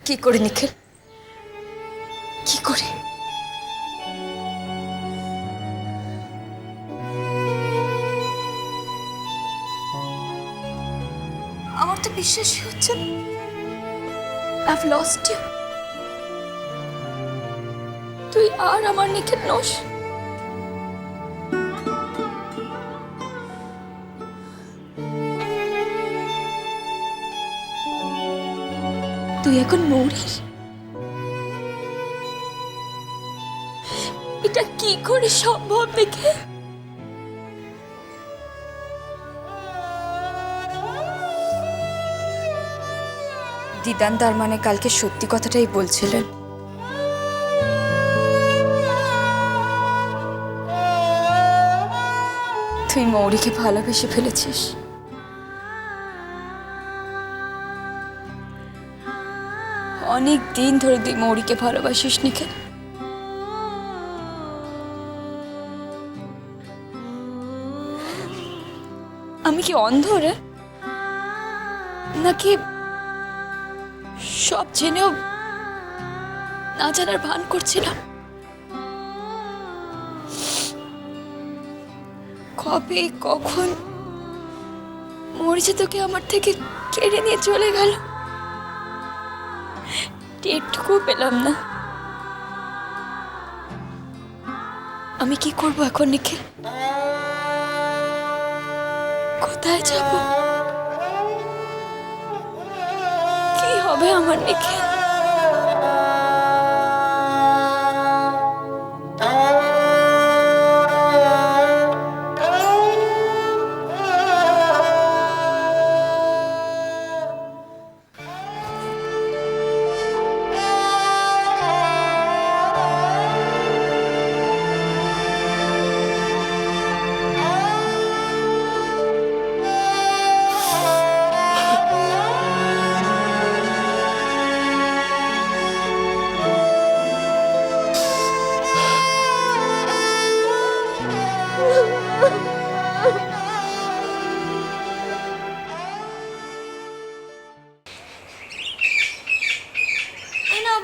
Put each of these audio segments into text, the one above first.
কি করে নিখিল, কি করে? আমার তো বিশ্বাসই হচ্ছে না। I've lost you. তুই আর আমার নিখিল নস। তুই এখন মৌরির। এটা কি করে সম্ভব নিখিল? দিদান তার মানে কালকে সত্যি কথাটাই বলছিলেন। তুই মৌরিকে ভালোবেসে ফেলেছিস। অনেক দিন ধরে তুই মৌরিকে ভালোবাসিস নিখিল। আমি কি অন্ধ রে, নাকি সব জেনেও না জানার ভান করছিলাম? কবে কখন মরিচে তোকে আমার থেকে কেড়ে নিয়ে চলে গেল, টেরটুকু পেলাম না। আমি কি করব এখন নিখিল? কোথায় যাব? কি হবে আমার নিখিল?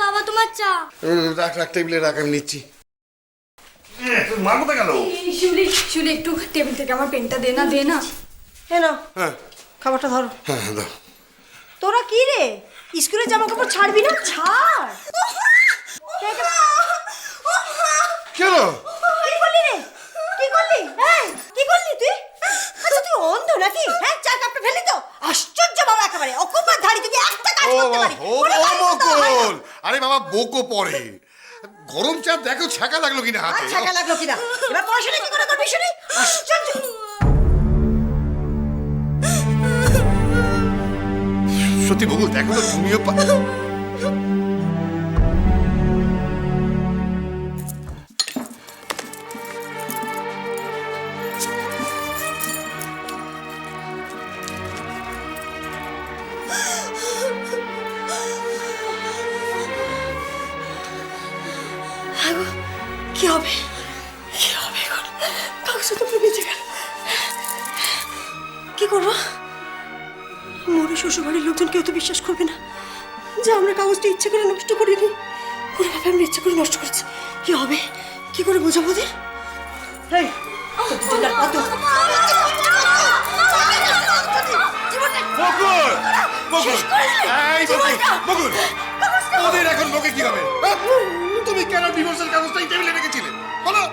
বাবা তোমার চা। রাখ রাখ, টেবিলে রাখ, আমি নিচ্ছি। মা কোথায় গেল? শিউলি, শিউলি একটু টেবিল থেকে আমার পেনটা দে না, দে না। হ্যাঁ খাবারটা ধরো। হ্যাঁ দাও। তোরা কি রে, স্কুলের জামা কাপড় ছাড়বি না? ছাড়। কেন? কি করলি রে? কি করলি? হ্যাঁ কি করলি তুই? আচ্ছা তুই অন্ধ নাকি? হ্যাঁ চা কাপটা ফেলি তো। আশ্চর্য বাবা, একেবারে অকুপার ধারি তুই একটা কাজ করতে পারি। বকুল, আরে বাবা বকো পরে। গরম চা দেখো ছাকা লাগলো কিনা হাতে। ছাকা লাগলো কিনা? এবার পড়াশোনা কি করে করবি শুনি? আশ্চর্য। সত্যি বকুল, দেখো তো তুমিও কি হবে? কি হবে এখন? কাগজটা তো ভিজে গেল। কি করবো? মোর শ্বশুরবাড়ির লোকজন কেউ তো বিশ্বাস করবে না যে আমরা কাগজটা ইচ্ছে করে নষ্ট করিনি। ওরে বাবা, আমরা ইচ্ছে করে নষ্ট করেছি। কি হবে? কি করে বোঝাবো ওদের? বকুল, বকুল, এই বকুল, বকুল, ওদের এখন লোকে কি হবে? তুমি কেন ডিভোর্সের কাগজটা এই টেবিলে রেখেছিলে বলো?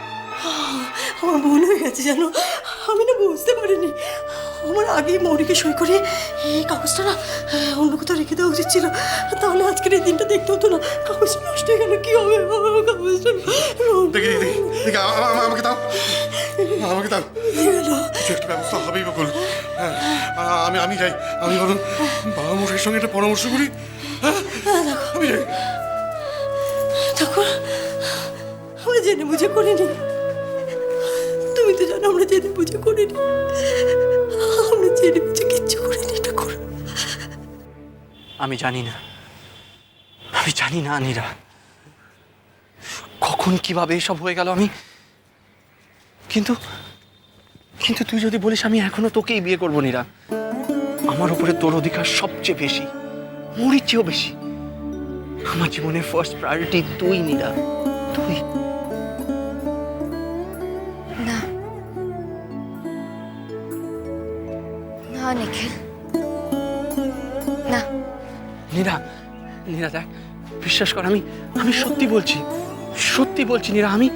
আমার ভুল হয়ে গেছে জানো, আমি না বুঝতে পারিনি। আমার আগেই মৌরিকে সই করে এই কাগজটা না অন্য কোথাও রেখে দেওয়া উচিত ছিল, তাহলে আজকের এই দিনটা দেখতে হতো না। কাগজটা নষ্ট হয়ে গেল, কি হবে? কাগজটা দেখি দেখি দেখি, আমাকে দাও, আমাকে দাও। কিছু একটা ব্যবস্থা হবেই বকুল। হ্যাঁ, আমি যাই, আমি বরং বাবা মশাইয়ের সঙ্গে একটা পরামর্শ করি। হ্যাঁ আমি যাই। দেখো, আমরা জেনে বুঝে করিনি। তুমি তো জানো আমরা জেনে বুঝে করিনি। আমরা জেনে বুঝে কিচ্ছু করিনি। এটা করো। আমি জানি না, আমি জানি না আনিরা, কখন কিভাবে এসব হয়ে গেল। আমি কিন্তু কিন্তু তুই যদি বলিস আমি এখনো তোকেই বিয়ে করবো নীরা, আমার উপরে তোর অধিকার সবচেয়ে বেশি, মরির চেয়েও বেশি। আমার জীবনের ফার্স্ট প্রায়োরিটি তুই নীরা, তুই। না না নিখিল, না। নীরা, নীরা দেখ, বিশ্বাস কর, আমি আমি সত্যি বলছি, সত্যি বলছি নীরা, আমি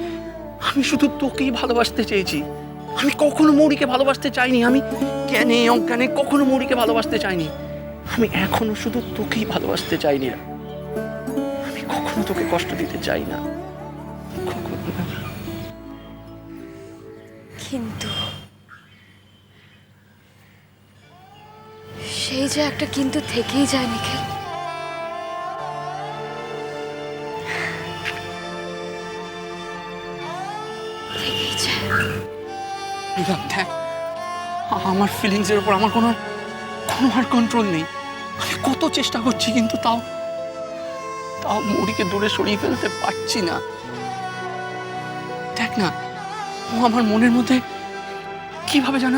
আমি শুধু তোকেই ভালোবাসতে চেয়েছি। আমি কখনো মৌরিকে ভালোবাসতে চাইনি, আমি জ্ঞানে অজ্ঞানে কখনো মৌরিকে ভালোবাসতে চাইনি। আমি এখনো শুধু তোকেই ভালোবাসতে চাই নীরা। আমি কখনো তোকে কষ্ট দিতে চাই না, কখনো না। কিন্তু সেই যে একটা কিন্তু থেকেই যায় নিখিল। থেকেই যায়। নীরা দেখ, আমার ফিলিংসের উপর আমার কোনো কোনো আর কন্ট্রোল নেই। আমি কত চেষ্টা করছি, কিন্তু তাও তাও মৌরিকে দূরে সরিয়ে ফেলতে পারছি না। দেখ না, ও আমার মনের মধ্যে কিভাবে যেন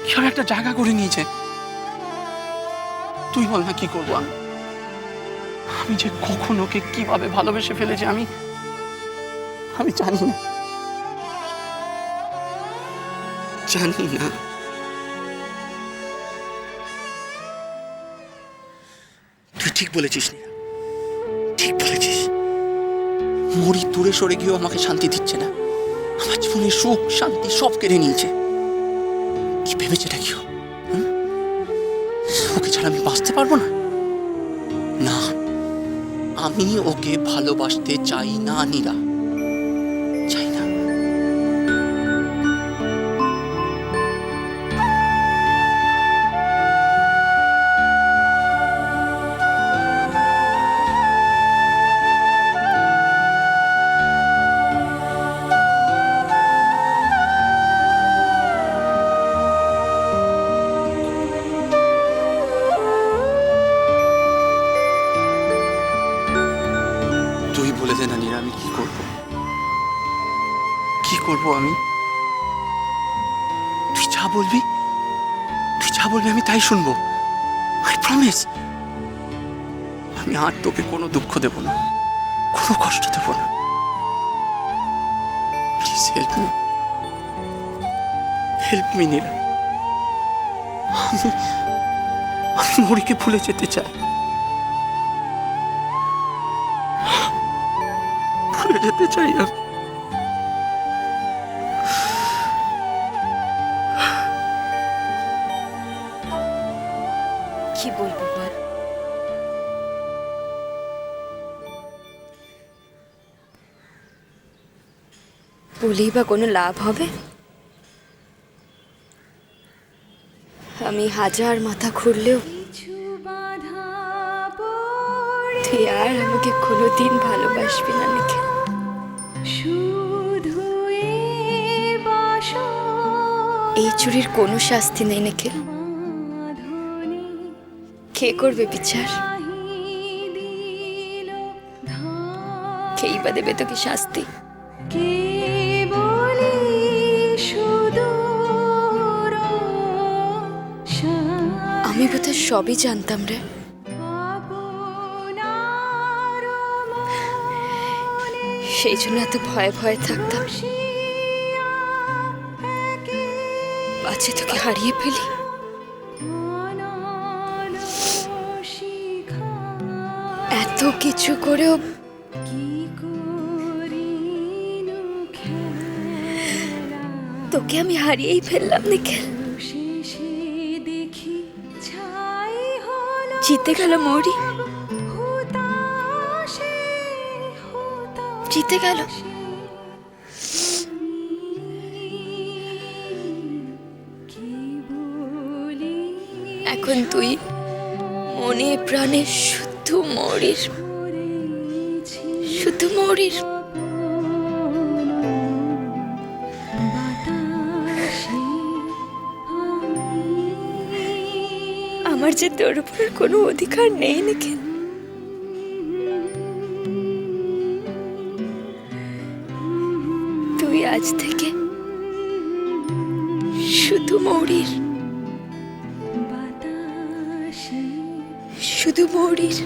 কিভাবে একটা জায়গা করে নিয়েছে। তুই বল না, কি করবো আমি? আমি যে কখন ওকে কিভাবে ভালোবেসে ফেলেছি আমি আমি জানি না, জানি না। তুই ঠিক বলেছিস নীরা, ঠিক বলেছিস। মরি দূরে সরে গিয়েও আমাকে শান্তি দিচ্ছে না, আমার জীবনে সুখ শান্তি সব কেড়ে নিয়েছে। কি ভেবেছে এটা কি? ওকে ছাড়া আমি বাঁচতে পারবো না? না, আমি ওকে ভালোবাসতে চাই না নীরা, চাই না। তুই বলে দে না নীরা, আমি কি করব? কি করব আমি? তুই যা বলবি, তুই যা বলবি আমি তাই শুনবো। I promise. আমি আর তোকে কোনো দুঃখ দেব না, কোনো কষ্ট দেব না। Please help me, help me Nira. আমি আমি মরিকে ভুলে যেতে চাই, ভুলে যেতে চাই আমি। কি বলবো বল? বলেই বা কোনো লাভ হবে? আমি হাজার মাথা খুঁড়লেও তুই আর আমাকে কোনোদিন ভালোবাসবি না নিখিল। এই চুরির কোনো শাস্তি নেই নিখিল। কে করবে বিচার? কেই বা দেবে তোকে শাস্তি? আমি বোধহয় সবই জানতাম রে। সেই জন্য এত ভয়ে ভয়ে থাকতাম, পাছে তোকে হারিয়ে ফেলি। এত কিছু করেও তোকে আমি হারিয়েই ফেললাম নিখিল। জিতে গেল মৌরি, জিতে গেল। এখন তুই মনে প্রাণে শুধু মৌরির, শুধু মৌরির। আমার যে তোর উপর কোনো অধিকার নেই নিখিল। তুই আজ থেকে শুধু মৌরির, শুধু মৌরির।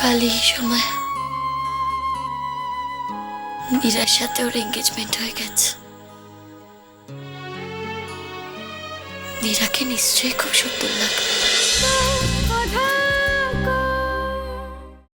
কালই সময় মীরার সাথে ওর এঙ্গেজমেন্ট হয়ে গেছে। মীরাকে নিশ্চয়ই খুব সুন্দর লাগবে।